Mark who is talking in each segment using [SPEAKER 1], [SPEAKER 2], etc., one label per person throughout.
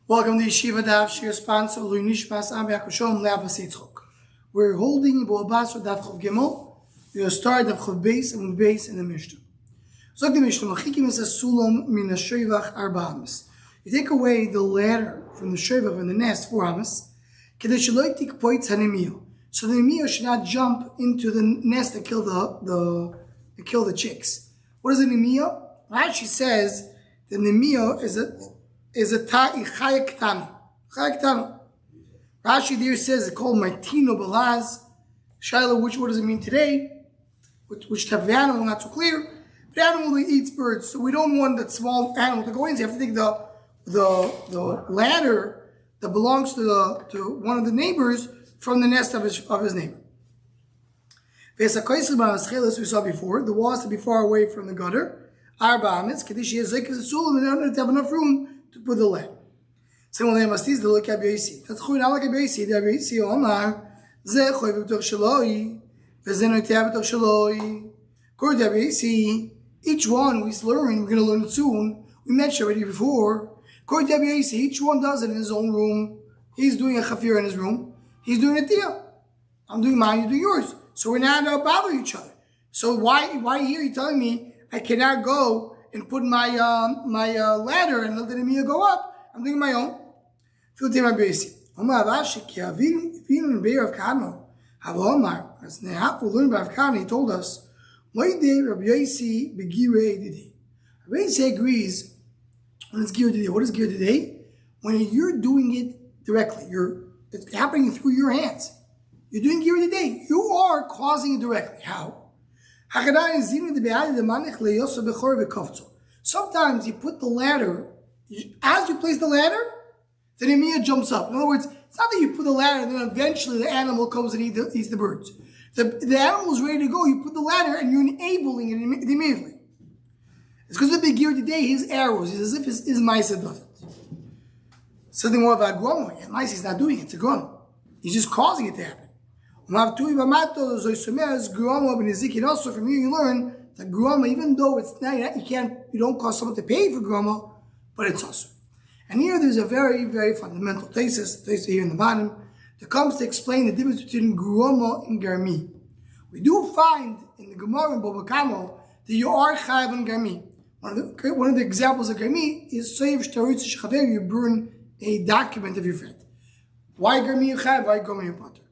[SPEAKER 1] Welcome to Yeshiva Daf Shir sponsor Nishmas Am Yakushom Le'Abbas Yitzchok. We're holding Basra Daf Chav Gimel. We're going to start Daf Chav Beis and Beis in the Mishnah. So the Mishnah Machikim is a Sulam min Shoivach Arba Amis. You take away the ladder from the Shoivach and the nest 4 Amis. Kadesh Eloi Tik Poitz Hanemiyo. So the Nemiyo should not jump into the nest that killed the chicks. What is a Nemiyo? Rashi says the Nemiyo is a chaya ketana. Chaya ketana. Rashi there says it's called Martino Balaz. Shiloh, what does it mean today? Which type of animal? Not so clear. But animal that eats birds, so we don't want that small animal to go in. So you have to take the ladder that belongs to one of the neighbors from the nest of his neighbor. As we saw before, the wall has to be far away from the gutter. Arba amitz, kadish yezek is a sulam in order to have enough room to put the ladder. Same way must is the look at BAC. That's choy not like a BAC. The BAC Omar ze choy v'tor shaloi v'zen oitea v'tor shaloi. According to BAC, each one we're going to learn it soon. We mentioned already before. According to BAC, each one does it in his own room. He's doing a chafir in his room. He's doing a tia. I'm doing mine, you do yours. So we're not going to bother each other. So why here you telling me I cannot go and put my ladder and let the Nemiya go up? I'm doing my own. Feel to my basic. Omar Avashik, Yavin Bear of Kano. Have Omar, as Nehap will learn by Kano, he told us, why did Rabbi Yossi begire today? Rabbi Yossi agrees when it's geared today. What is geared today? When you're doing it directly, it's happening through your hands. You're doing gear today. You are causing it directly. How? Sometimes you put the ladder, as you place the ladder, the Nemiya jumps up. In other words, it's not that you put the ladder and then eventually the animal comes and eats the birds. The animal is ready to go. You put the ladder and you're enabling it immediately. It's because of the big gear today, his arrows, it's as if his Maisa does it. Something more about Groma. And Maisa is not doing it. It's a Groma. He's just causing it to happen. Also from here you learn that groma, even though it's not, you don't cause someone to pay for groma, but it's also. And here there's a very, very fundamental thesis here in the bottom, that comes to explain the difference between groma and garmi. We do find in the Gemara in Bava that you are chayav and garmi. One of the examples of garmi is you burn a document of your friend. Why garmi you chayav? Why garmi you pater?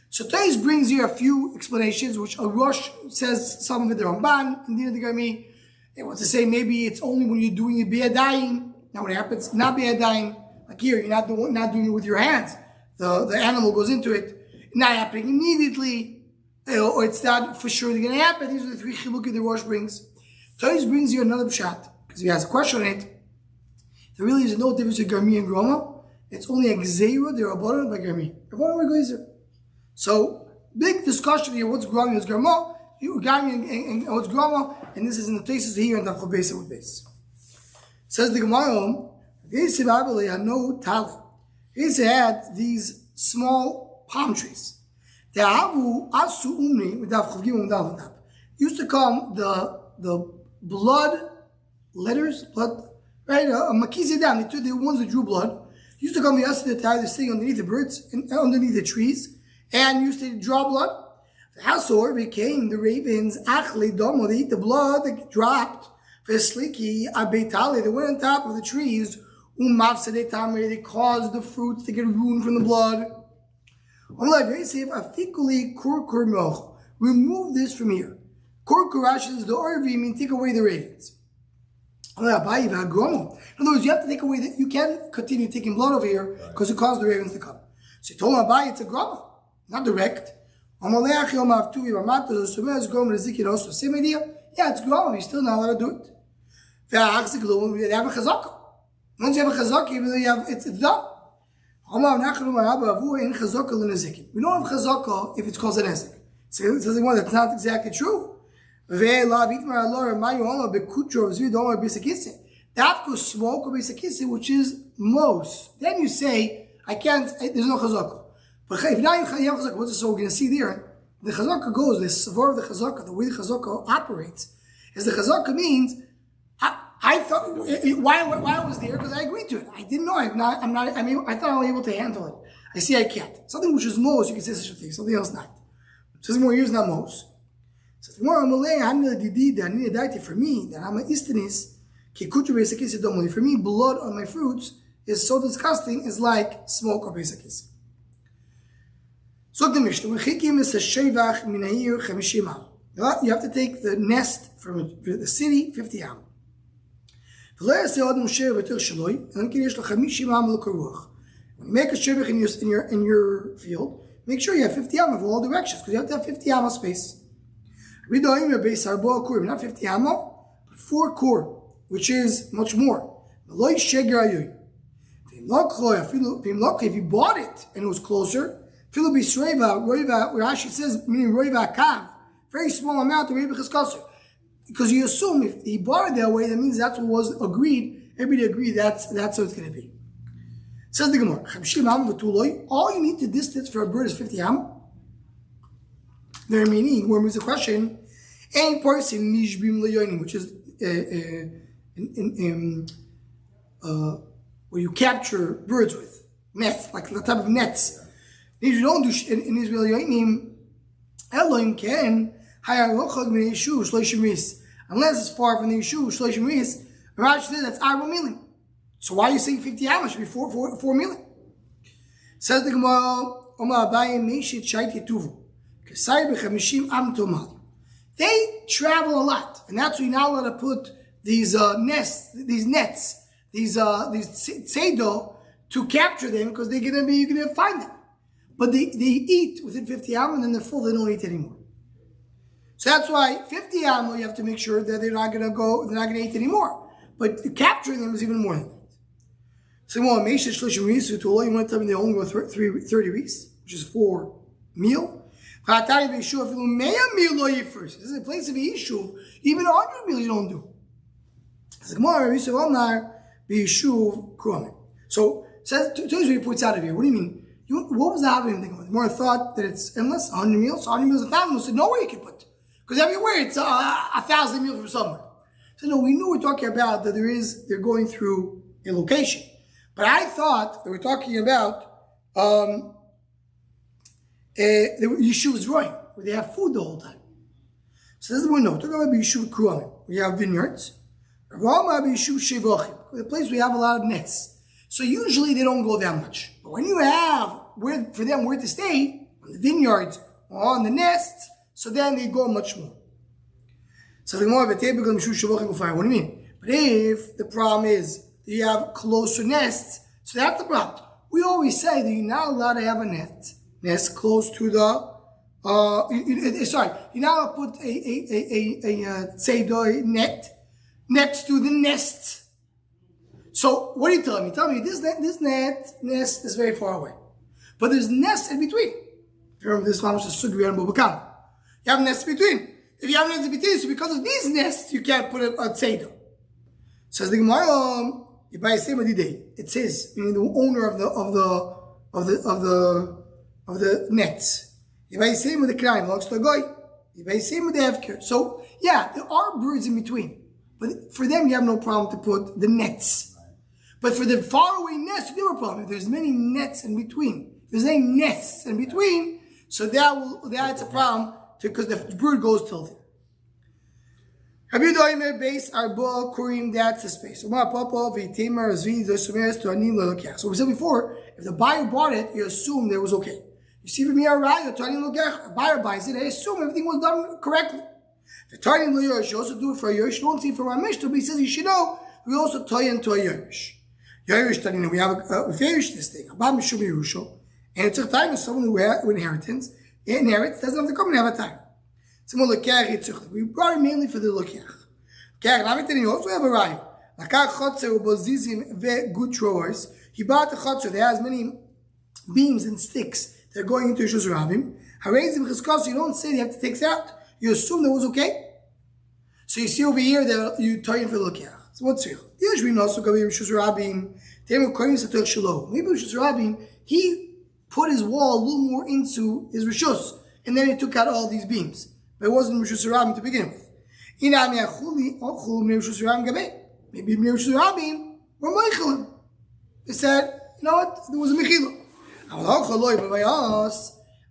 [SPEAKER 1] So Tais brings you a few explanations, which a Rosh says some of it the Ramban, and the Garmi. They want to say maybe it's only when you're doing it biyadayim. Now what happens? Not biyadayim. Like here, you're not doing it with your hands. The animal goes into it. Not happening immediately, or it's not for sure going to happen. These are the 3 chilukim the Rosh brings. Tais brings you another pshat, because he has a question on it. There really is no difference between Garmi and Groma. It's only a gzeira, they're abundant by Garmi. Abundant by Geyser. So, big discussion here, what's growing is Garma, and what's Groma, and this is in the places here in the Chobesa with base. Says the Gemara, Yeshiva had no talent. Yeshiva had these small palm trees. The Abu Asu Umni, used to come the blood letters, right? Makizidam, the ones that drew blood, used to come the Asu they're sitting underneath the birds, underneath the trees, and used to draw blood. The Hasor became the ravens, Achli Domo, they eat the blood that dropped. Vesliki Abetali, they went on top of the trees, Umafsade Tamri, they caused the fruits to get ruined from the blood. Remove this from here. Kurkurash is the Orvi, mean take away the ravens. In other words, you have to take away that you can't continue taking blood over here because it caused the ravens to come. So he told him, it's a grama. Not direct. Same idea. Yeah, it's growing. You're still not allowed to do it. They have a chazaka. Once you have a chazaka, it's done. We don't have chazaka if it's caused an ezek. So it's something that's not exactly true. Dafko smoke or bisakise, which is most. Then you say, I can't, there's no chazaka. But if now you have chazaka, what's so we're going to see there? The chazaka goes, the savar of the chazaka, the way the chazaka operates, is the chazaka means, I thought, why I was there? Because I agreed to it. I didn't know. I thought I was able to handle it. I see I can't. Something which is most, you can say such a thing. Something else not. Says more years, not most. Says more. For me, that I'm an istanis. For me, blood on my fruits is so disgusting. It's like smoke or besakis. So the Mishnah, you have to take the nest from the city 50 am. When you make a shevach in your field, make sure you have 50 am of all directions, because you have to have 50 am space. Not 50 am, but 4 kur, which is much more. If you bought it and it was closer, Rashi says, meaning roiva kav, very small amount of roiva cheskaser. Because you assume if he bought it that way, that means that's what was agreed. Everybody agreed that's what it's going to be. Says the Gemara, all you need to distance for a bird is 50 am. Their meaning, where is the question, and person which is where you capture birds with nets, like the type of nets. If you don't do in Israel Yoinim, Elohim can unless it's far from the Yeshiva, Shloshim Ris, Rashi says that's Arba Milim. So why are you saying 50 am? It should be 4 Milim. Says the Gemara, they travel a lot, and that's why you're not allowed to put these nets, these tzeido to capture them, because you're gonna find them. But they eat within 50 am, and then they're full, they don't eat anymore. So that's why 50 am, you have to make sure that they're not gonna eat anymore. But capturing them is even more than that. So you want to tell me they only go 30 weeks, which is 4 meal. This is a place of Yeshiva, even 100 meal you don't do. So says he points out of here. What do you mean? What was the Havim thinking? More thought that it's endless, 100 meals. So 100 meals, 1,000 meals. So nowhere you can put, because everywhere it's 1,000 meals from somewhere. So no, we knew we're talking about that they're going through a location. But I thought that we're talking about the Yeshiva's growing, where they have food the whole time. So this is what we know. Talking about Yeshiva Kruamim. We have vineyards. The place we have a lot of nets. So usually they don't go that much. But when you have where to stay, on the vineyards or on the nests, so then they go much more. So the more of a table, what do you mean? But if the problem is that you have closer nests, so that's the problem. We always say that you're not allowed to have a nest close to the you're not allowed to put a net next to the nest. So what are you telling me? Tell me this nest is very far away, but there's nests in between. Remember this one was a sugri and bubakam. You have nests in between. If you have nests in between, so because of these nests, you can't put a tzeidah. Says the Gemara, it says, meaning the owner of the nets. If I say with the crime belongs to a guy, if I say with the hefker. So yeah, there are birds in between, but for them you have no problem to put the nets. But for the faraway nests, you have a problem. If there's many nets in between, if there's any nests in between, so that's a problem because the bird goes tilted. That's the space. So we said before, if the buyer bought it, you assume that it was okay. You see, a buyer buys it, I assume everything was done correctly. The Tarnim Yerush, you also do it for a Yerush. You don't see it for a Mishnah, but he says you should know, we also tie into a Yerush. Yerush Tarnim, we have a Yerush this thing, Abba Mishum Yerusha, and it's a time of someone who inherits, doesn't have to come and have a time. We brought it mainly for the Lokiach. You also have a Raya. Good throwers. He bought the Chotzer that has many beams and sticks that are going into Yeshus Rabim. You don't say they have to take it out. You assume that was okay. So you see over here that you tie in for the Lokiach. So what's here? Usually we also go to Yeshus Rabim. Maybe Yeshus Rabim, he put his wall a little more into his Rishus, and then he took out all these beams. But it wasn't Rishus Rabim to begin with. maybe Mir Rabin were Meichelim. They said, you know what? There was a Mechila.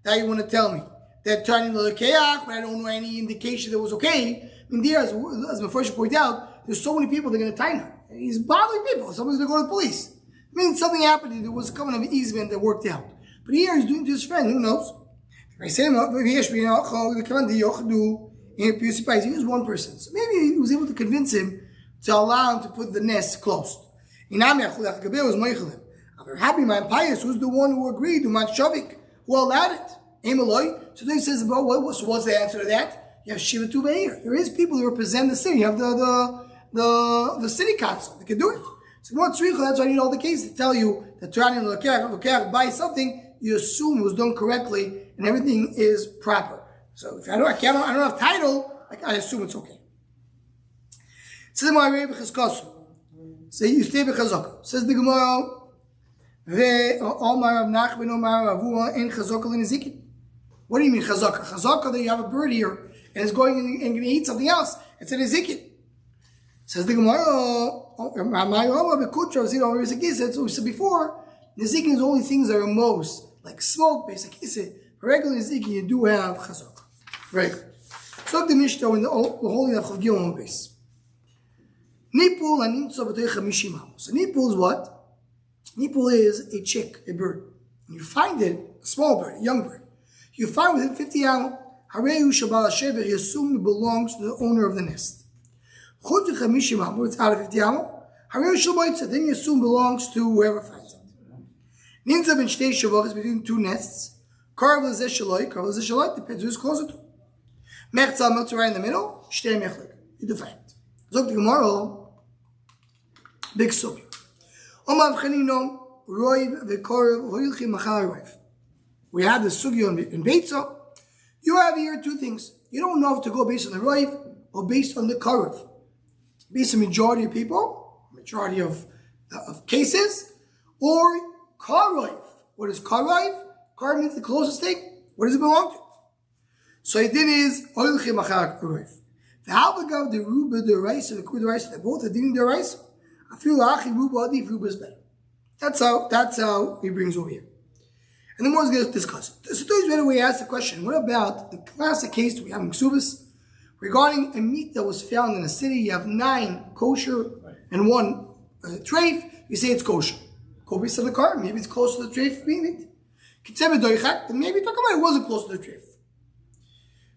[SPEAKER 1] Now you want to tell me that turning the Lekeach, but I don't know any indication that was okay. I mean, there, as my first pointed out, there's so many people that are going to tie him. He's bothering people. Someone's going to go to the police. I mean, something happened. There was a kind of an easement that worked out. But here he's doing to his friend. Who knows? He was one person. So maybe he was able to convince him to allow him to put the nest closed. Happy man pious, who's the one who agreed, who allowed it. So then he says, well, what's the answer to that? You have Shiva Tu Be'er. There is people who represent the city. You have the city council. They can do it. So that's why I need all the cases to tell you that Turani Lekech buy something, you assume it was done correctly and everything is proper. So if I don't have title, I assume it's okay. So the Gemara so you stay b'chazaka. Says the Gemara, what do you mean chazaka? Chazaka that you have a bird here and it's going and going to eat something else. It's an ezikin. Says the Gemara, so we said before, nezikin is only things that are most like smoke, basic. For regular nezikin, you do have chazaka. Regular. So the Mishnah in the holy of Gilon base. Nipul and nimtzo b'toich hamishim amos. So nipul is what? Nipul is a chick, a bird. And you find it, a small bird, a young bird. You find within 50 amos, harehu shabal hashever, you assume it belongs to the owner of the nest. Chut hamishim amos, it's out of 50 amos. Harehu shaboitza, then you assume belongs to whoever finds it. Nimtza ben shtei shavachas, between two nests. Karav l'zeh shaloi, depends who's closer to. Mechza meltzer right in the middle, shtei mechlik. You define it. Zog the Gemara, big sugi. Omav chanino, roiv v'korev, hoilchi machal roiv. We have the sugi in Beitza. You have here two things. You don't know if to go based on the roiv or based on the korev. Based on majority of people, majority of cases, or karoiv. What is karoiv? Karoiv means the closest thing. What does it belong to? So it is hoilchi machal roiv. The halbagav the ruba the rice and the kur the rice, they both are dealing the rice. I feel achi ruba adif ruba is better. That's how he brings over here. And the more is going to discuss it. So today's right away ask the question: what about the classic case that we have in Ksubis regarding a meat that was found in a city? You have 9 kosher and 1 treif. You say it's kosher. Go based on the car. Maybe it's close to the treif meat. Then maybe talk about it wasn't close to the treif.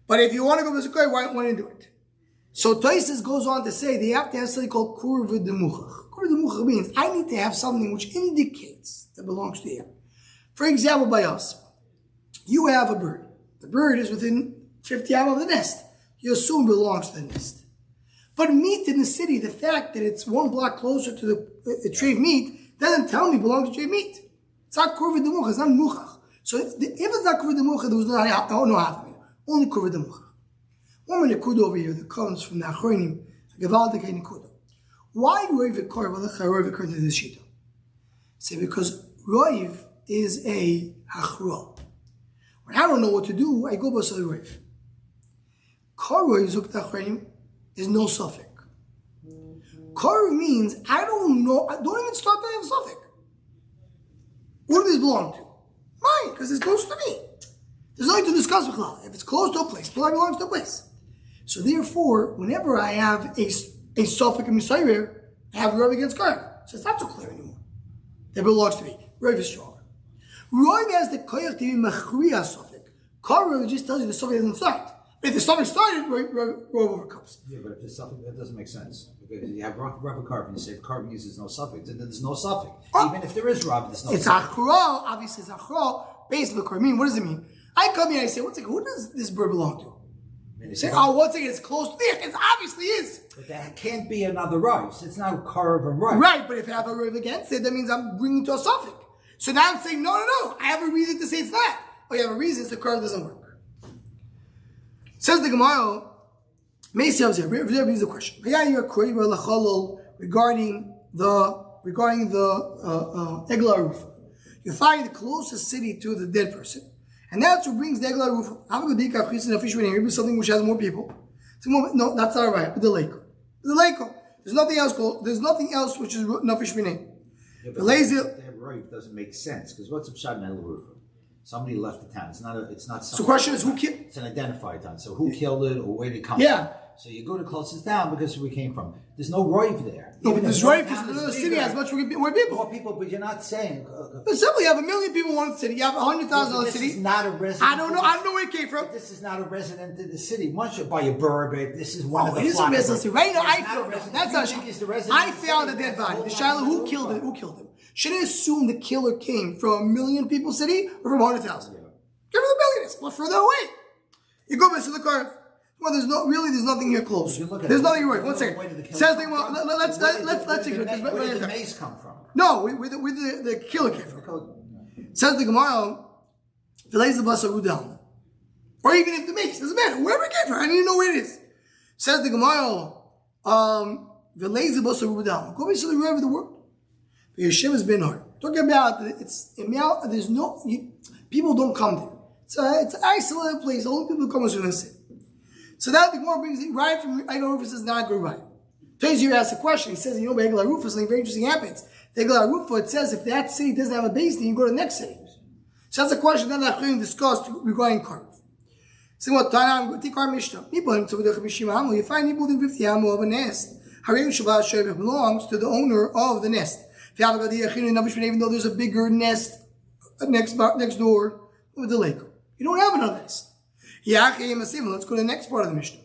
[SPEAKER 1] But if you want to go based on the car, why don't you do it? So Toises goes on to say they have to have something called kur v'demuchach. Kur v'demuchach means I need to have something which indicates that belongs to you. For example, by us, you have a bird. The bird is within 50 amos of the nest. You assume it belongs to the nest. But meat in the city, the fact that it's 1 block closer to the treif meat doesn't tell me it belongs to treif meat. It's not kur v'demuchach. It's not muchach. So if it's not kur v'demuchach, there was no half. Only kur v'demuchach. One nekuda over here that comes from the Achronim, Gevaldik nekuda. Why Roiv v'Korev Roiv according to this shita? Say because Roiv is a hachra. When I don't know what to do, I go by the Roiv. Korev Zuk Achronim is no suffix. Korev means I don't know. I don't even start by a suffix. What does this belong to? Mine, because it's close to me. There's nothing to discuss with Allah. If it's close to a place, it belongs to a place. So therefore, whenever I have a suffix in Misayir, I have Rav against Karev. So it's not so clear anymore. That belongs to me. Rav is stronger. Rav has the koyach to be machriya suffix. Karev just tells you the suffix doesn't start. If the suffix started, Rav overcomes.
[SPEAKER 2] Yeah, but if the suffix, that doesn't make sense. Because you have Rav Karev, and you say if Karev uses no suffix, then there's no suffix. Even if there is Rav, there's no
[SPEAKER 1] suffix. It's achra, obviously it's achra, based on the Karev. What does it mean? I come here and I say, who does this bird belong to? You say, one second, it's close to there. It obviously is.
[SPEAKER 2] But that can't be another rice. It's not Karev and rice.
[SPEAKER 1] Right, but if I have a rive against it, that means I'm bringing to a suffix. So now I'm saying, no. I have a reason to say it's not. Oh, you have a reason, so the Karev doesn't work. Says the Gemara, Meisi Avzeh, Avzeh brings the question. Regarding the Eglah Rufa. You find the closest city to the dead person. And that's what brings the Eglah Rufa. Maybe something which has more people. No, that's not right. With the lake. The There's nothing else called. There's nothing else which is nafish b'nei.
[SPEAKER 2] Yeah,
[SPEAKER 1] The lazy.
[SPEAKER 2] that right doesn't make sense because what's a pshat in roof? Somebody left the town. It's not.
[SPEAKER 1] So the question is who killed?
[SPEAKER 2] It's an identified town. So who killed it or where did it come
[SPEAKER 1] Yeah.
[SPEAKER 2] from? So you go to closest town because who we came from. There's no rive there.
[SPEAKER 1] No, but
[SPEAKER 2] Even
[SPEAKER 1] there's
[SPEAKER 2] if one
[SPEAKER 1] right
[SPEAKER 2] town
[SPEAKER 1] because
[SPEAKER 2] is
[SPEAKER 1] the city
[SPEAKER 2] bigger,
[SPEAKER 1] has much more people.
[SPEAKER 2] more people, but you're not saying.
[SPEAKER 1] But simply, you have 1 million people in one city. You have 100,000 in the
[SPEAKER 2] This
[SPEAKER 1] city.
[SPEAKER 2] is not a resident.
[SPEAKER 1] I don't know. I don't know where it came from.
[SPEAKER 2] This is not a resident of the city. Once you buy a bourbon, this is one of the.
[SPEAKER 1] It is a
[SPEAKER 2] flock of
[SPEAKER 1] residency,
[SPEAKER 2] bourbon.
[SPEAKER 1] right? No,
[SPEAKER 2] It's
[SPEAKER 1] I
[SPEAKER 2] not
[SPEAKER 1] feel
[SPEAKER 2] a resident.
[SPEAKER 1] that's
[SPEAKER 2] You
[SPEAKER 1] not.
[SPEAKER 2] think it's the resident
[SPEAKER 1] I
[SPEAKER 2] of the
[SPEAKER 1] found a
[SPEAKER 2] city.
[SPEAKER 1] dead
[SPEAKER 2] That's
[SPEAKER 1] body.
[SPEAKER 2] the
[SPEAKER 1] The
[SPEAKER 2] whole
[SPEAKER 1] Shiloh, who
[SPEAKER 2] time.
[SPEAKER 1] killed him? Who killed him? Should I assume the killer came from 1 million people city or from 100,000?
[SPEAKER 2] Yeah.
[SPEAKER 1] Give me the millions. Much further away. You go back to the car. Well, there's nothing here close. There's nothing right. 1 second. Says the let's take it.
[SPEAKER 2] Where did the mace come from?
[SPEAKER 1] No, where the killer came from. Says the Gemara, "V'leiz the Basra udam," or even if the mace doesn't matter. Wherever it came from, I need to know where it is. Says the Gemara, "V'leiz the Basra udam." Go back to the river of the world. The Yeshiva has been hard. Talking about there's no people don't come there. It's an isolated place. Only people come to the city. So that the Gemara brings it right from Egel Rufus is not good right. Tells you ask a question. He says, by Egel Rufus, something very interesting happens. The Egel Rufus, it says if that city doesn't have a base, then you go to the next city. So that's a question that Achim discussed regarding Karv. So what Tanam take our Mishnah. You find people in 50 amo of a nest. Harim Shabbat Shevach belongs to the owner of the nest. Even though there's a bigger nest next door with the lake. You don't have another nest. Let's go to the next part of the Mishnah. It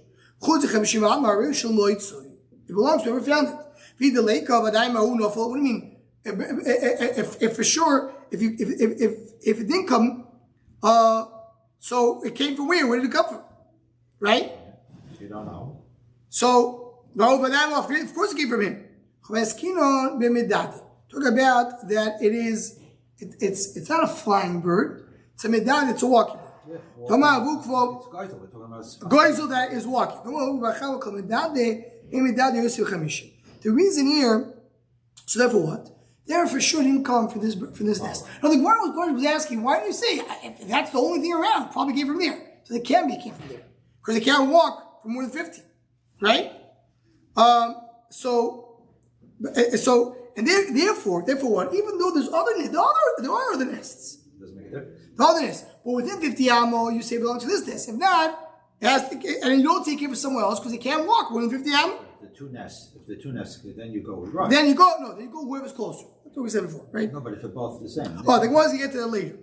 [SPEAKER 1] belongs to whoever found it. What do you mean? If for sure, if it didn't come, so it came from where? Where did it come from? Right?
[SPEAKER 2] You don't know.
[SPEAKER 1] So of course it came from him. Talk about that it's not a flying bird. It's a medad. It's a walking bird. Goizel that is walking. The reason here, so therefore what? There for sure didn't come from this nest. Now the Gemara was asking, why do you say if that's the only thing around? It probably came from there. So it can be came from there because they can't walk for more than 50, right? And therefore what? Even though there are other nests.
[SPEAKER 2] Doesn't make a difference.
[SPEAKER 1] The other nest. But within 50 amo, you say belong to this nest. If not, and you don't take it for somewhere else because they can't walk more than 50 amo.
[SPEAKER 2] If the two nests, then you go with right.
[SPEAKER 1] Then you go whoever's closer. That's what we said before, right?
[SPEAKER 2] No, but if they're both the same.
[SPEAKER 1] Oh, the ones you get to that later.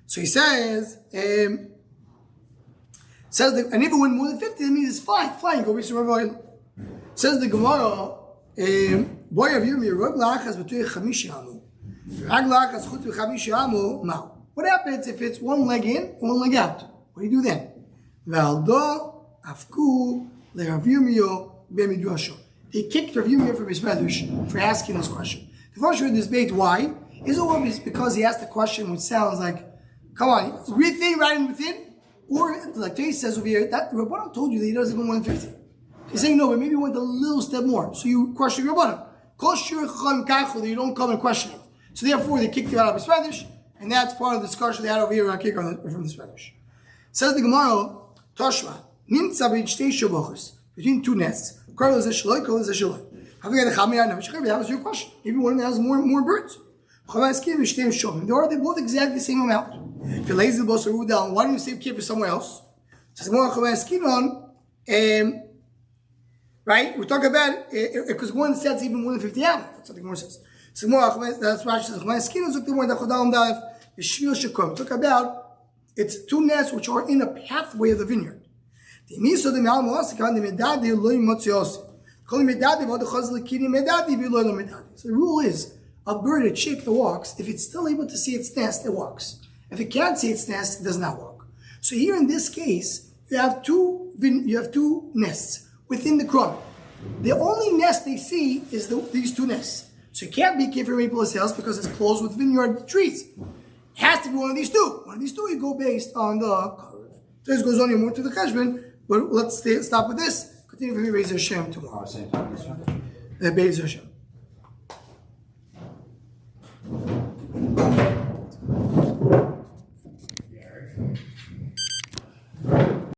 [SPEAKER 1] So he says, and even when more than 50, that means it's flying. Flying, go reach the river. Says the Gemara, boy of Yirmi, Rog Lachas between Chamishi Amu. What happens if it's one leg in, one leg out? What do you do then? They kicked Rav Yirmiyah from his medrash for asking this question. The first read this debate, why? Is it because he asked a question which sounds like, come on, within, right in within? Or like Tate says over here, that Rabbanan told you that he doesn't go more than 50. He's saying no, but maybe he went a little step more. So you question Rabbanan. You don't come and question it. So therefore, they kicked him out of his Spanish, and that's part of the discussion they had over here. I kick from the Spanish. Says the Gemara, Toshma, Nimtza between two nests. That was your question. Maybe one that has more birds. They're both exactly the same amount. Why don't you say keep for somewhere else? Says right? We talk about because one sets even more than 50 animals. That's something more says. So that's Rashi says. Talk about it's two nests which are in a pathway of the vineyard. The rule is a bird, a chick that walks, if it's still able to see its nest, it walks. If it can't see its nest, it does not walk. So here in this case, you have two nests within the crop. The only nest they see is these two nests. So it can't be Kefir Maple's house because it's closed with vineyard trees. It has to be one of these two. One of these two, you go based on the curve. This goes on more to the Cheshbon, but let's stop with this. Continue with me, Be'ez Hashem tomorrow.
[SPEAKER 2] Same time this one.
[SPEAKER 1] Be'ez Hashem.